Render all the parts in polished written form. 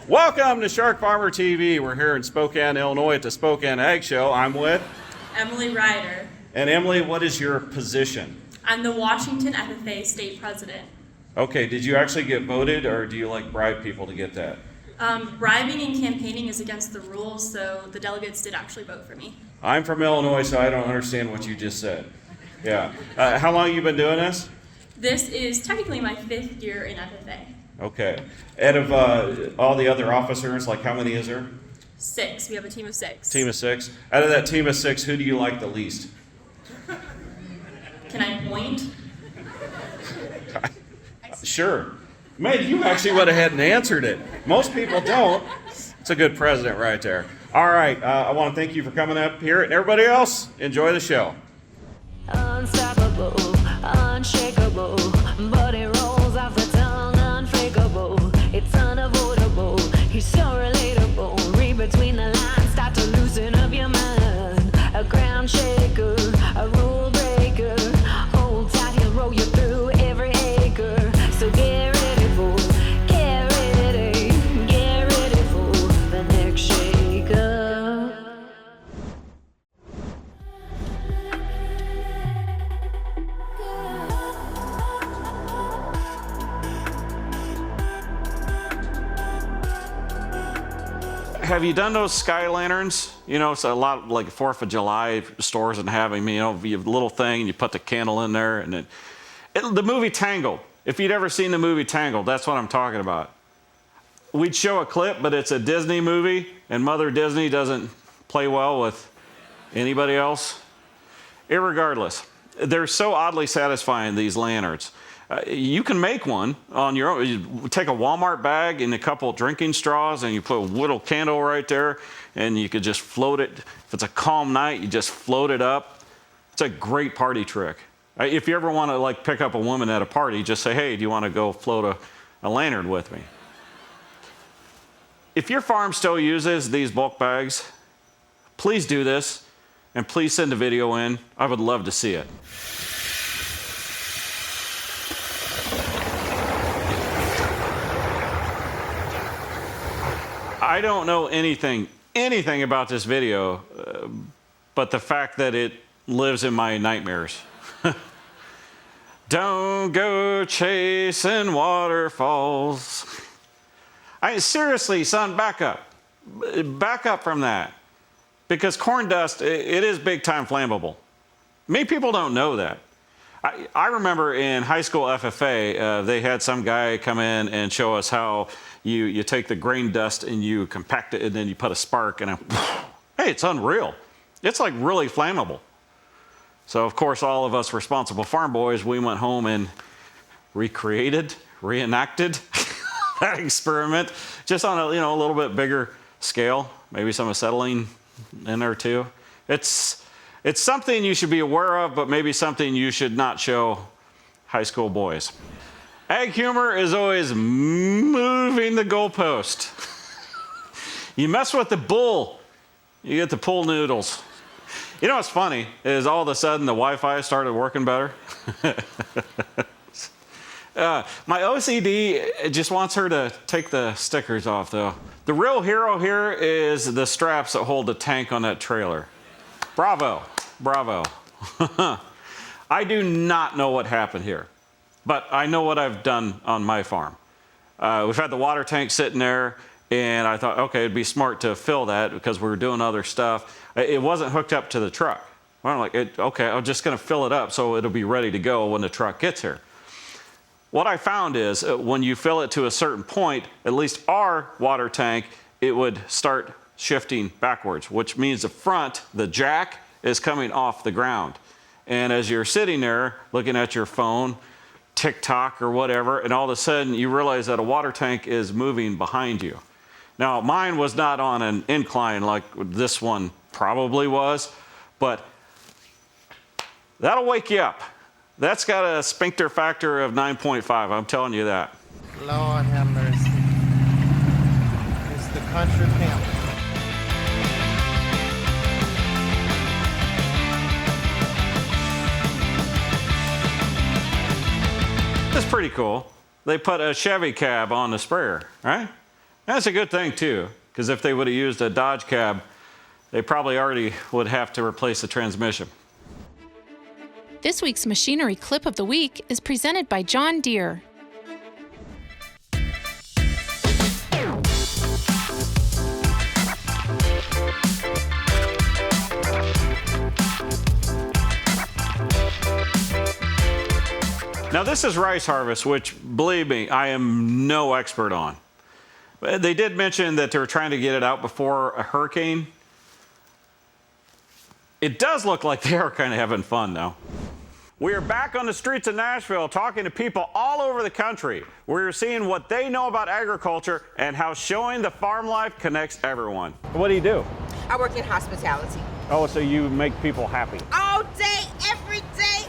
Welcome to Shark Farmer TV. We're here in Spokane, Illinois at the Spokane Ag Show. I'm with Emily Ryder. And Emily, what is your position? I'm the Washington FFA State President. Okay, did you actually get voted or do you like bribe people to get that? Bribing and campaigning is against the rules, so the delegates did actually vote for me. I'm from Illinois, so I don't understand what you just said. Yeah. How long have you been doing this? This is technically my 5th year in FFA. Okay. Out of all the other officers, like how many is there? 6. We have a team of 6. Team of 6. Out of that team of 6, who do you like the least? Can I point? Sure. Man, you actually went ahead and answered it. Most people don't. It's a good president right there. All right. I want to thank you for coming up here. And everybody else, enjoy the show. Unstoppable, unshakable, but it rolls off the tongue, unfakeable. It's unavoidable. He's so relatable. Read between the lines, start to loosen up your mind. A ground shaker, a rule breaker. Hold tight, he'll roll you through every acre. So get ready for the next shaker. Have you done those sky lanterns? You know, it's a lot like 4th of July stores and having, you know, you have a little thing and you put the candle in there and the movie Tangled. If you'd ever seen the movie Tangled, that's what I'm talking about. We'd show a clip, but it's a Disney movie and Mother Disney doesn't play well with anybody else. Irregardless, they're so oddly satisfying, these lanterns. You can make one on your own. You take a Walmart bag and a couple drinking straws and you put a little candle right there and you could just float it. If it's a calm night, you just float it up. It's a great party trick. If you ever want to like pick up a woman at a party, just say, hey, do you want to go float a lantern with me? If your farm still uses these bulk bags, please do this and please send a video in. I would love to see it. I don't know anything about this video, but the fact that it lives in my nightmares. Don't go chasing waterfalls. Seriously, son, back up. Back up from that. Because corn dust, it is big time flammable. Many people don't know that. I remember in high school FFA, they had some guy come in and show us how you take the grain dust and you compact it and then you put a spark and hey, it's unreal. It's like really flammable. So of course, all of us responsible farm boys, we went home and reenacted that experiment, just on a little bit bigger scale, maybe some acetylene in there too. It's something you should be aware of, but maybe something you should not show high school boys. Ag humor is always moving the goalpost. You mess with the bull, you get the pool noodles. You know what's funny is all of a sudden the Wi-Fi started working better. My OCD just wants her to take the stickers off though. The real hero here is the straps that hold the tank on that trailer. Bravo, bravo. I do not know what happened here, but I know what I've done on my farm. We've had the water tank sitting there, and I thought, okay, it'd be smart to fill that because we were doing other stuff. It wasn't hooked up to the truck. I'm like, okay, I'm just gonna fill it up so it'll be ready to go when the truck gets here. What I found is when you fill it to a certain point, at least our water tank, it would start shifting backwards, which means the front, the jack, is coming off the ground. And as you're sitting there looking at your phone, TikTok or whatever, and all of a sudden you realize that a water tank is moving behind you. Now, mine was not on an incline like this one probably was, but that'll wake you up. That's got a sphincter factor of 9.5, I'm telling you that. Lord have mercy. It's the country pimp. That's pretty cool. They put a Chevy cab on the sprayer, right? That's a good thing too, because if they would have used a Dodge cab, they probably already would have to replace the transmission. This week's Machinery Clip of the Week is presented by John Deere. Now this is rice harvest, which, believe me, I am no expert on. They did mention that they were trying to get it out before a hurricane. It does look like they are kind of having fun though. We are back on the streets of Nashville talking to people all over the country. We're seeing what they know about agriculture and how showing the farm life connects everyone. What do you do? I work in hospitality. Oh, so you make people happy. All day, every day,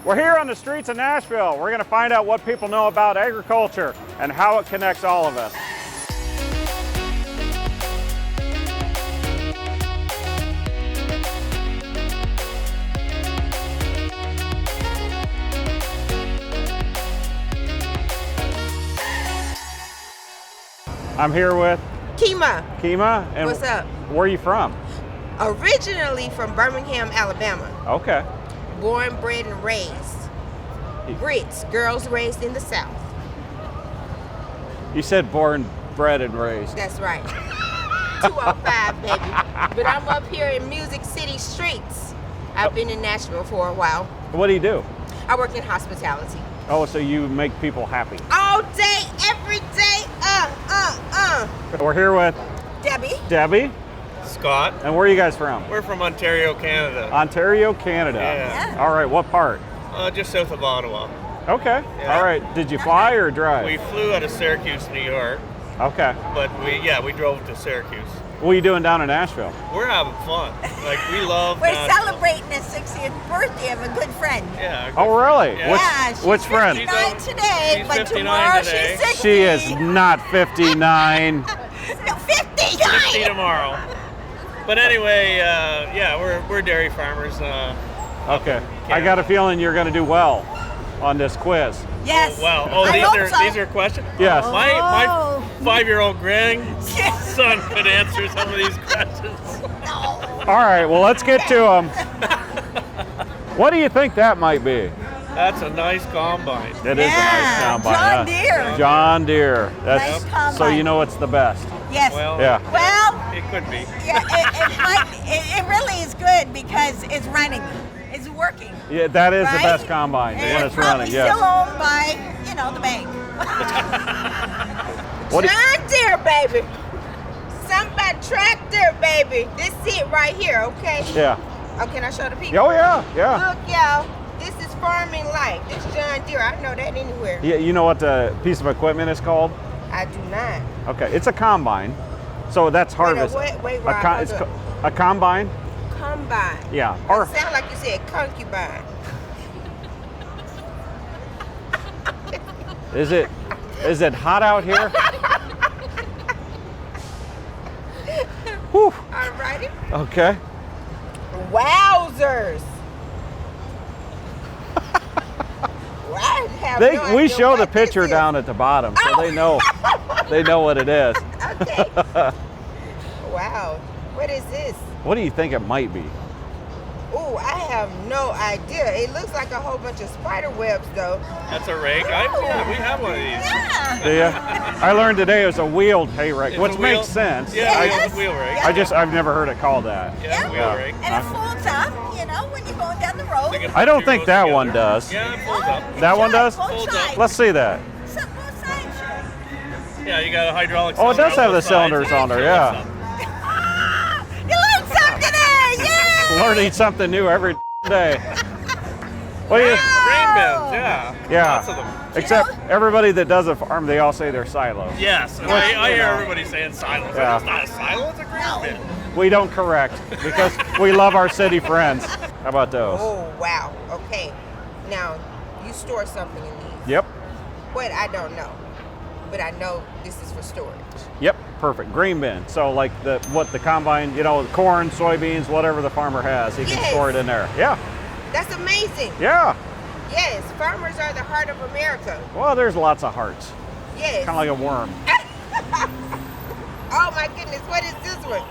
We're here on the streets of Nashville. We're going to find out what people know about agriculture and how it connects all of us. I'm here with Kima, Kima. And what's up? Where are you from? Originally from Birmingham, Alabama. Okay. Born, bred, and raised. Grits, girls raised in the South. You said born, bred, and raised. That's right. 205, baby. But I'm up here in Music City streets. I've been in Nashville for a while. What do you do? I work in hospitality. Oh, so you make people happy. All day, every day, We're here with Debbie. Debbie. Scott. And where are you guys from? We're from Ontario, Canada. Ontario, Canada. Yeah. All right, what part? Just south of Ottawa. Okay. Yeah. All right. Did you fly or drive? We flew out of Syracuse, New York, Okay. but we drove to Syracuse. What are you doing down in Nashville? We're having fun. Like, we love We're Nashville. celebrating the 60th birthday of a good friend. Yeah. Oh, really? Yeah. Yeah, she's Which friend? 59 today, She's but 59 tomorrow today. she's 60. She is not 59. No, 59. 60 tomorrow. But anyway, we're dairy farmers. Okay. I got a feeling you're going to do well on this quiz. Yes. Wow. Oh, I hope so. these are questions? Yes. My 5-year-old grandson could answer some of these questions. All right. Well, let's get to them. What do you think that might be? That's a nice combine. It is a nice combine. John huh? Deere. John Deere. That's Nice combine. so you know it's the best. Yes. Well, Yeah. Well, it could be. yeah, it really is good because it's running. It's working. Yeah, that is the Right? best combine And when it's running. probably Yes. still owned by, the bank. What do you- John Deere, baby. Somebody tractor, baby. This it right here, okay? Yeah. Oh, can I show the people? Oh yeah. Yeah. Look, y'all. This is farming life. This is John Deere. I know that anywhere. Yeah. You know what the piece of equipment is called? I do not. Okay. It's a combine. So that's harvest. wait, a, Rob, hold it's up. a combine. Combine. Yeah. Or sound like you said concubine. Is it hot out here? Whew. Alrighty. Okay. Wowzers. Well, I have no We idea show the what this picture is. down at the bottom, so they know what it is. Okay. Wow. What is this? What do you think it might be? Ooh, I have no idea. It looks like a whole bunch of spider webs, though. That's a rake. Yeah, we have one of these. Yeah. Do you? I learned today it was a wheeled hay rake, It's which a wheel- makes sense. Yeah, Yes. it's a wheel rake. I've never heard it called that. Yeah, it's a wheel Yeah. rake. And it folds up, when you're going down the road. They can I don't put think two that rows one together. does. Yeah, it folds up. It That one does, does? both Folds up. sides. Let's see that. Both sides, sure. Yeah, you got a hydraulic Oh, it cylinder does on have both the cylinders sides. on there, It yeah. lifts up. You learned something there, yeah! Learning something new every day. What do you? Grain bins, yeah. Yeah. Lots of them. Except everybody that does a farm, they all say they're silos. Yes, I hear everybody saying silos. Yeah. It's not a silo, it's a grain bin. We don't correct because we love our city friends. How about those? Oh, wow. Okay. Now, you store something in these. Yep. What? I don't know. But I know this is for storage. Yep. Perfect. Grain bin. So like the combine, corn, soybeans, whatever the farmer has, he can Yes. store it in there. Yeah. That's amazing. Yeah. Yes, farmers are the heart of America. Well, there's lots of hearts. Yes. Kind of like a worm. Oh my goodness, what is this one?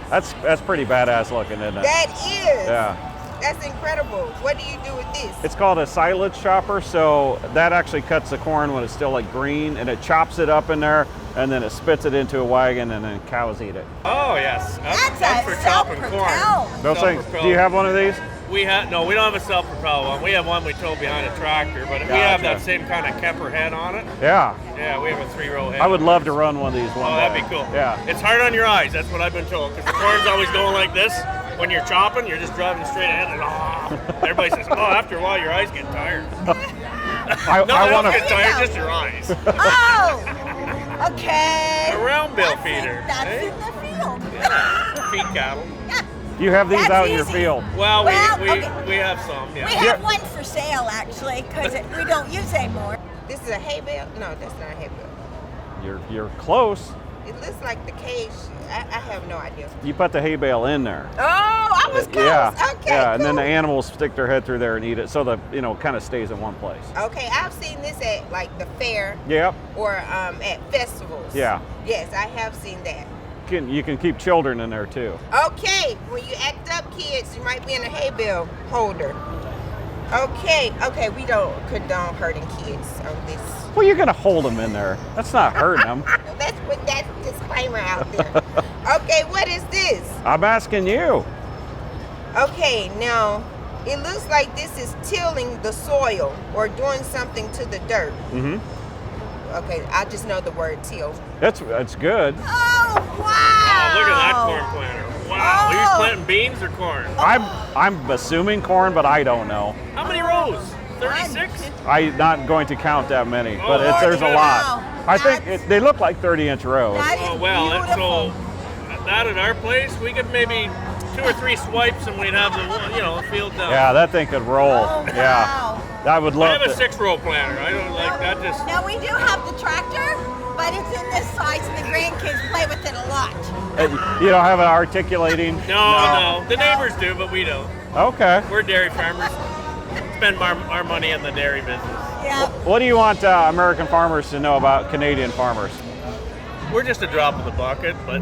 That's pretty badass looking, isn't it? That is. Yeah. That's incredible. What do you do with this? It's called a silage chopper, so that actually cuts the corn when it's still like green, and it chops it up in there, and then it spits it into a wagon, and then cows eat it. Oh yes, That's for a chopping corn. self-propelled. Those things. Self-propelled. Do you have one of these? We have no. We don't have a self-propelled one. We have one we tow behind a tractor, but we have that same kind of Kemper head on it. Yeah. Yeah, we have a 3-row head. I would love to run one of these one Oh, day. that'd be cool. Yeah. It's hard on your eyes. That's what I've been told. Because the corn's always going like this. When you're chopping, you're just driving straight ahead, and everybody says, "Oh, after a while, your eyes get tired." I Nothing want else to. gets tired, just your eyes. Oh, okay. A round bill That's feeder. That's eh? in the field. Feed cattle. You have these That's out in your easy. field. Well, Well, we okay. we have some. Yeah. We have one for sale actually, because we don't use it anymore. This is a hay bale? No, that's not a hay bale. You're close. It looks like the cage. I have no idea. You put the hay bale in there. Oh, I was close. Yeah. Okay, Yeah, and then cool. the animals stick their head through there and eat it, so the kind of stays in one place. Okay, I've seen this at like the fair Yep. or at festivals. Yeah. Yes, I have seen that. You can keep children in there too. Okay, when you act up, kids, you might be in a hay bale holder. Okay, we don't condone hurting kids on this. Well, you're gonna hold them in there. That's not hurting them. Let's put that disclaimer out there. Okay, what is this? I'm asking you. Okay, now it looks like this is tilling the soil or doing something to the dirt. Mm-hmm. Okay, I just know the word till. That's good. Oh, wow. Oh, look at that corn planter. Wow. Are you Oh. planting beans or corn? I'm assuming corn, but I don't know. How many rows? 36? I'm not going to count that many, but Oh, there's a lot. wow. I think That's- they look like 30-inch rows. That Oh is well, beautiful. so that at our place, we could maybe 2 or 3 swipes and we'd have the field done. Yeah, that thing could roll. Oh, Yeah, wow. I would I love have a to. 6-row planter. I don't like that. Just Now we do have the tractor, but it's in this size and the grandkids play with it a lot. You don't have an articulating? no. The neighbors do, but we don't. Okay. We're dairy farmers. Spend our money in the dairy business. Yeah. What do you want American farmers to know about Canadian farmers? We're just a drop in the bucket, but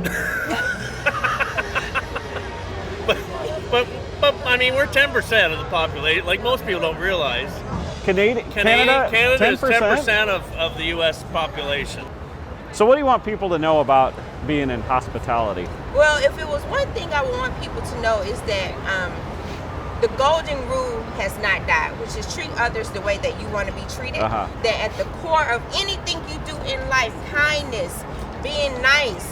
but I mean we're 10% of the population. Like most people don't realize. Canada Canada is 10%? 10% of the U.S. population. So what do you want people to know about being in hospitality? Well, if it was one thing I would want people to know is that the golden rule has not died, which is treat others the way that you want to be treated. Uh-huh. That at the core of anything you do in life, kindness, being nice,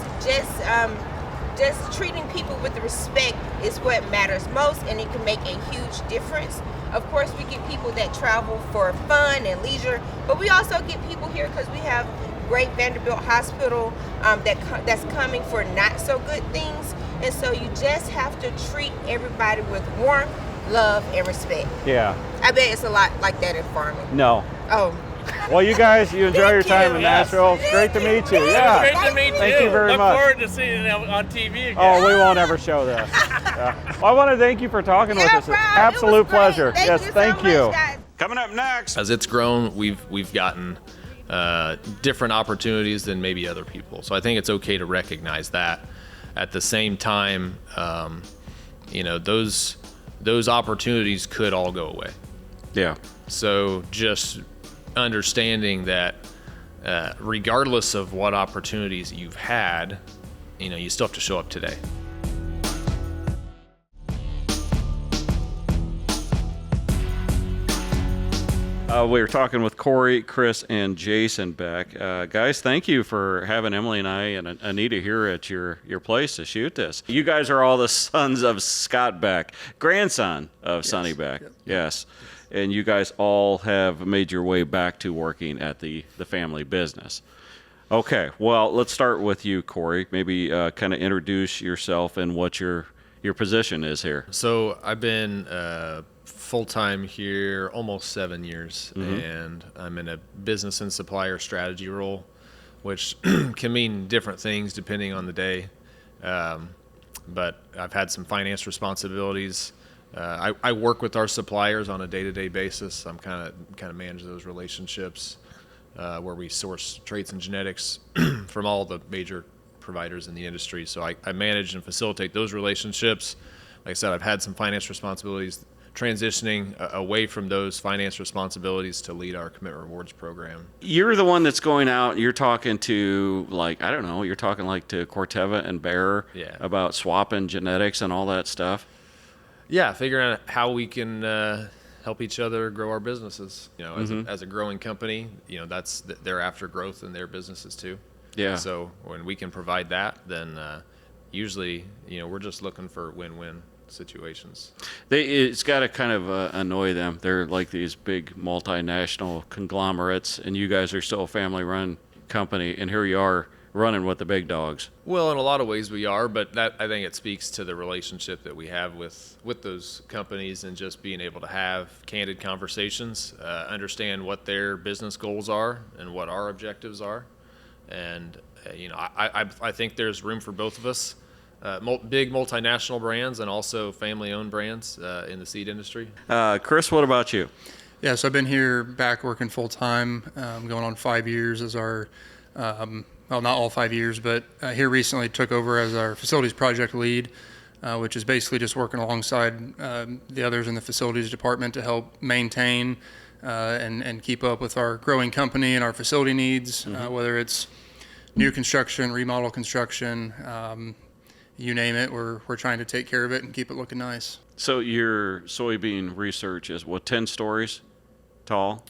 just treating people with respect is what matters most, and it can make a huge difference. Of course, we get people that travel for fun and leisure, but we also get people here because we have great Vanderbilt Hospital that's coming for not so good things, and so you just have to treat everybody with warmth, love, and respect. Yeah. I bet it's a lot like that in farming. No. Oh, Well, you guys, you enjoy your time in Yes. Nashville. It's great to meet you. Yeah. Great to meet Thank you very Look much. forward to seeing it on TV again. Oh, we won't ever show this. Yeah. Well, I want to thank you for talking with us. Rob, Absolute it was great. pleasure. Thank Yes, you so thank much, you. guys. Coming up next. As it's grown, we've gotten different opportunities than maybe other people. So I think it's okay to recognize that. At the same time, those opportunities could all go away. Yeah. So just understanding that regardless of what opportunities you've had, you still have to show up today. We were talking with Corey, Chris, and Jason Beck. Guys, thank you for having Emily and I and Anita here at your place to shoot this. You guys are all the sons of Scott Beck, grandson of Sonny Beck. Yes. And you guys all have made your way back to working at the family business. Okay, well, let's start with you, Corey. Maybe kind of introduce yourself and what your position is here. So I've been full-time here almost 7 years, and I'm in a business and supplier strategy role, which can mean different things depending on the day. But I've had some finance responsibilities, I work with our suppliers on a day-to-day basis. I'm kind of manage those relationships where we source traits and genetics from all the major providers in the industry. So I manage and facilitate those relationships. Like I said, I've had some finance responsibilities, transitioning away from those finance responsibilities to lead our Commitment Rewards program. You're the one that's going out, you're talking to, like, I don't know, you're talking like to Corteva and Bayer about swapping genetics and all that stuff. Yeah, figuring out how we can help each other grow our businesses. You know, as a growing company, you know, they're after growth in their businesses too. Yeah. So when we can provide that, then usually, you know, we're just looking for win-win situations. It's got to kind of annoy them. They're like these big multinational conglomerates, and you guys are still a family-run company, and here you are running with the big dogs. Well, in a lot of ways we are, but that, I think it speaks to the relationship that we have with those companies, and just being able to have candid conversations, understand what their business goals are and what our objectives are. And you know, I think there's room for both of us, big multinational brands and also family-owned brands in the seed industry. Chris, what about you? Yeah, so I've been here back working full-time, going on 5 years as our well, not all 5 years, but here recently took over as our facilities project lead, which is basically just working alongside the others in the facilities department to help maintain and keep up with our growing company and our facility needs, whether it's new construction, remodel construction, you name it, we're trying to take care of it and keep it looking nice. So your soybean research is what, 10 stories tall,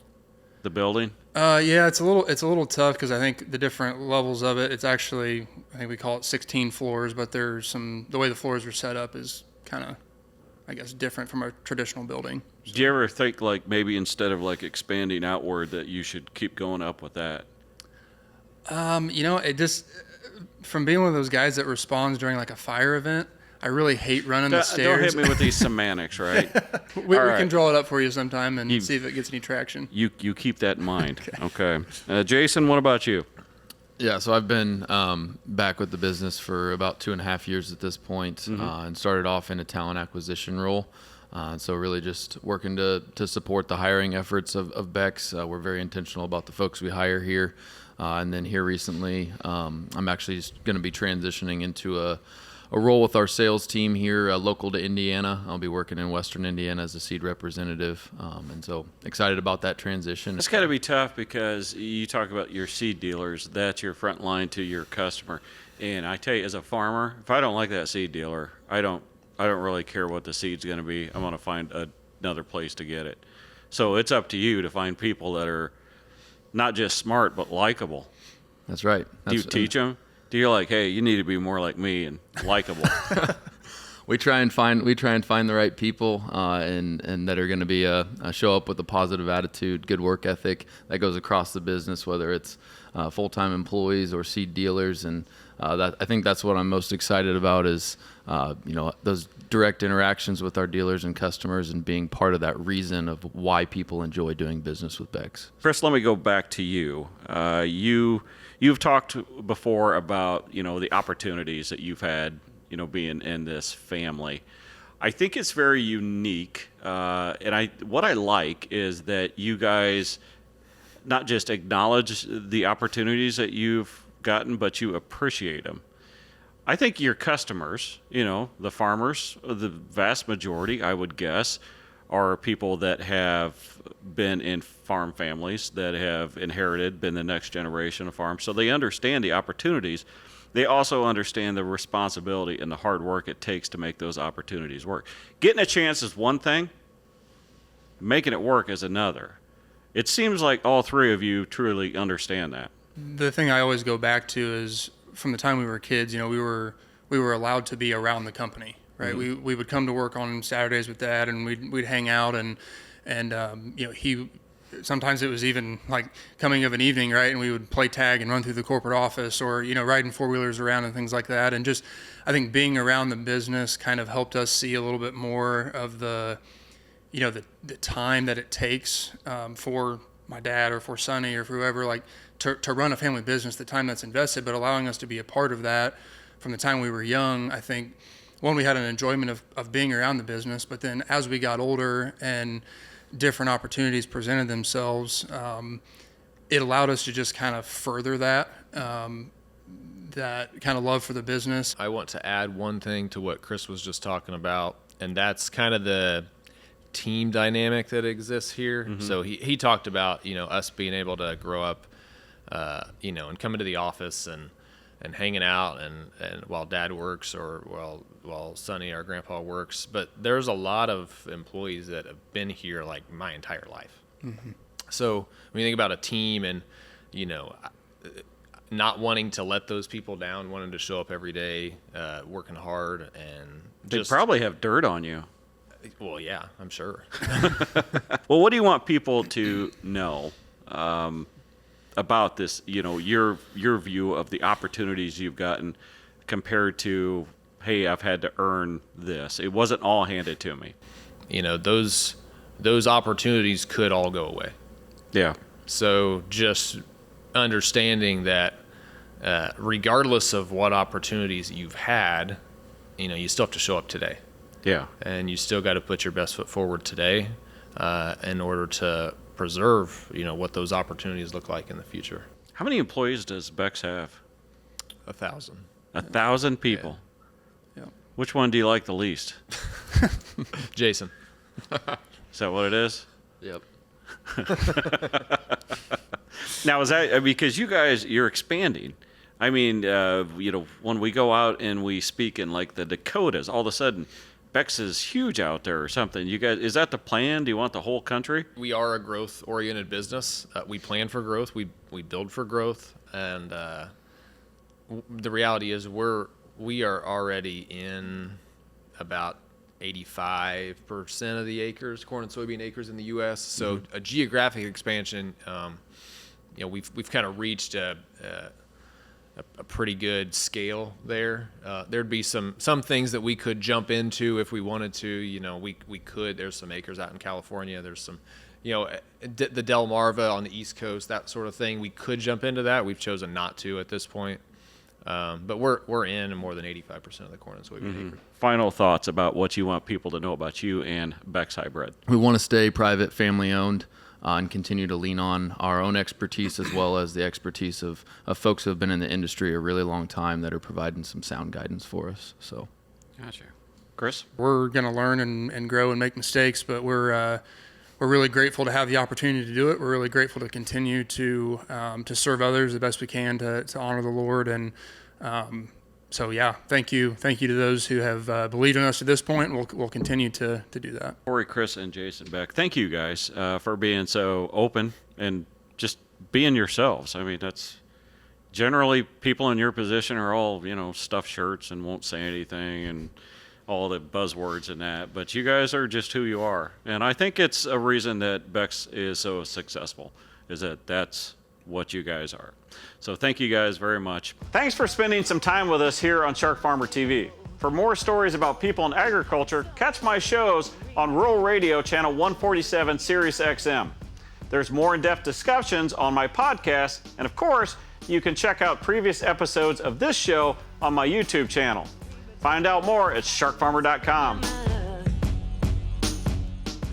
the building? Yeah, it's a little tough because I think the different levels of it, it's actually, I think we call it 16 floors, but there's the way the floors are set up is kind of, I guess, different from a traditional building. So. Do you ever think, like, maybe instead of like expanding outward, that you should keep going up with that? You know, it just, from being one of those guys that responds during like a fire event, I really hate running the stairs. Don't hit me with these semantics, right? we can draw it up for you sometime and see if it gets any traction. You keep that in mind. Okay. Jason, what about you? Yeah, so I've been back with the business for about 2.5 years at this point, and started off in a talent acquisition role. So really just working to support the hiring efforts of Beck's. We're very intentional about the folks we hire here. And then here recently, I'm actually going to be transitioning into a role with our sales team here, local to Indiana. I'll be working in Western Indiana as a seed representative, and so excited about that transition. It's got to be tough because you talk about your seed dealers. That's your front line to your customer. And I tell you, as a farmer, if I don't like that seed dealer, I don't really care what the seed's going to be. I'm going to find another place to get it. So it's up to you to find people that are not just smart but likable. That's right. Do you teach them? Do you like, hey, you need to be more like me and likable? We try and find the right people, and that are going to be show up with a positive attitude, good work ethic that goes across the business, whether it's full-time employees or seed dealers. And I think that's what I'm most excited about is those direct interactions with our dealers and customers, and being part of that reason of why people enjoy doing business with Beck's. Chris, let me go back to you. You've talked before about, the opportunities that you've had, being in this family. I think it's very unique, and what I like is that you guys not just acknowledge the opportunities that you've gotten, but you appreciate them. I think your customers, the farmers, the vast majority, I would guess, are people that have been in farm families, that have inherited, been the next generation of farms. So they understand the opportunities. They also understand the responsibility and the hard work it takes to make those opportunities work. Getting a chance is one thing. Making it work is another. It seems like all three of you truly understand that. The thing I always go back to is from the time we were kids, we were allowed to be around the company, right? Mm-hmm. We would come to work on Saturdays with Dad, and we'd hang out, and he sometimes it was even like coming of an evening, right? And we would play tag and run through the corporate office, or riding four-wheelers around and things like that. And just I think being around the business kind of helped us see a little bit more of the time that it takes for my dad or for Sonny or for whoever, like to run a family business, the time that's invested, but allowing us to be a part of that from the time we were young, I think we had an enjoyment of being around the business, but then as we got older and different opportunities presented themselves, it allowed us to just kind of further that kind of love for the business. I want to add one thing to what Chris was just talking about, and that's kind of the team dynamic that exists here. Mm-hmm. So he talked about, us being able to grow up, and come into the office and hanging out and while Dad works or while Sonny, our grandpa, works. But there's a lot of employees that have been here like my entire life. Mm-hmm. So when you think about a team and, not wanting to let those people down, wanting to show up every day, working hard, and they probably have dirt on you. Well, yeah, I'm sure. Well, what do you want people to know about this, your view of the opportunities you've gotten compared to, hey, I've had to earn this. It wasn't all handed to me. Those opportunities could all go away. Yeah. So just understanding that regardless of what opportunities you've had, you still have to show up today. Yeah. And you still got to put your best foot forward today in order to preserve, what those opportunities look like in the future. How many employees does Beck's have? 1,000. 1,000 people. Yeah. Which one do you like the least? Jason. Is that what it is? Yep. Now, is that because you're expanding? I mean, when we go out and we speak in like the Dakotas, all of a sudden, Beck's is huge out there or something. You guys, is that the plan? Do you want the whole country? We are a growth-oriented business. We plan for growth. We build for growth, and the reality is we are already in about 85% of the acres, corn and soybean acres in the U.S. So a geographic expansion, we've kind of reached a pretty good scale there. There'd be some things that we could jump into if we wanted to. We could. There's some acres out in California. There's some, the Delmarva on the East Coast, that sort of thing. We could jump into that. We've chosen not to at this point. But we're in more than 85% of the corn and soybean acres. Final thoughts about what you want people to know about you and Beck's Hybrid. We want to stay private, family-owned, and continue to lean on our own expertise as well as the expertise of folks who have been in the industry a really long time that are providing some sound guidance for us. So, gotcha. Chris? We're going to learn and grow and make mistakes, but we're really grateful to have the opportunity to do it. We're really grateful to continue to serve others the best we can to honor the Lord. And so, yeah, thank you to those who have believed in us to this point. We'll continue to do that. Corey, Chris, and Jason Beck, thank you guys for being so open and just being yourselves. I mean, that's generally people in your position are all, stuffed shirts and won't say anything and all the buzzwords and that. But you guys are just who you are. And I think it's a reason that Beck's is so successful, is that that's what you guys are. So thank you guys very much. Thanks for spending some time with us here on Shark Farmer TV. For more stories about people in agriculture, catch my shows on Rural Radio Channel 147 Sirius XM. There's more in-depth discussions on my podcast, and of course, you can check out previous episodes of this show on my YouTube channel. Find out more at sharkfarmer.com.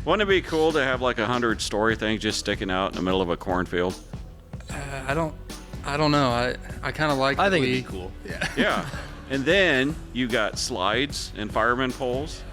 Wouldn't it be cool to have like 100 story things just sticking out in the middle of a cornfield? I don't know. I kind of like. I think it'd be cool. Yeah. Yeah. And then you got slides and fireman poles.